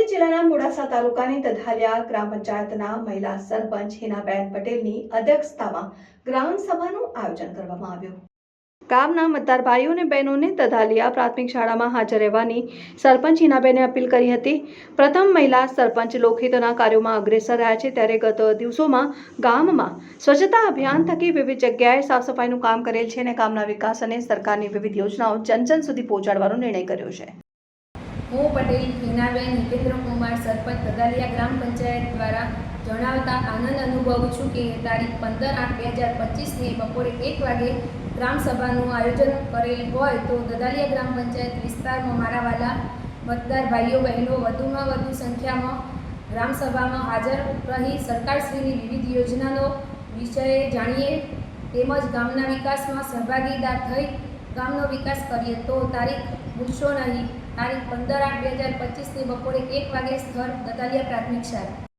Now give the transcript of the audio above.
દાહોદ જિલ્લાના મોડાસા તાલુકાની દધાલિયા ગ્રામ પંચાયતના મહિલા સરપંચ હિનાબેન પટેલની અધ્યક્ષતામાં ગ્રામ સભાનું આયોજન કરવામાં આવ્યું। ગામના મતદાર ભાઈઓ અને બહેનોને દધાલિયા પ્રાથમિક શાળામાં હાજર રહેવાની સરપંચ હિનાબેને અપીલ કરી હતી। પ્રથમ મહિલા સરપંચ લોકહિતના કાર્યોમાં અગ્રેસર રહ્યા છે, ત્યારે ગત દિવસોમાં ગામમાં સ્વચ્છતા અભિયાન થકી વિવિધ જગ્યાએ સાફ સફાઈનું કામ કરેલ છે અને ગામના વિકાસ અને સરકારની વિવિધ યોજનાઓ જન સુધી પહોંચાડવાનો નિર્ણય કર્યો છે। હું પટેલ હિનાબેન હિતેન્દ્ર કુમાર સરપંચ દધાલિયા ગ્રામ પંચાયત દ્વારા જણાવતા આનંદ અનુભવું છું કે તારીખ 15/8/2025 બપોરે 1 વાગે ગ્રામ સભાનું આયોજન કરેલ હોય તો દધાલિયા ગ્રામ પંચાયત વિસ્તારમાં મારા વાલા મતદાર ભાઈઓ બહેનો વધુમાં વધુ સંખ્યામાં ગ્રામ સભામાં હાજર રહી સરકારશ્રીની વિવિધ યોજનાનો વિષય જાણીએ તેમજ ગામના વિકાસમાં સહભાગીદાર થઈ ગામનો વિકાસ કરીએ। તો તારીખ ભૂલશો નહીં, તારીખ 15/8/2025 બપોરે 1 વાગે સ્થળ દધાલિયા પ્રાથમિક શાળા।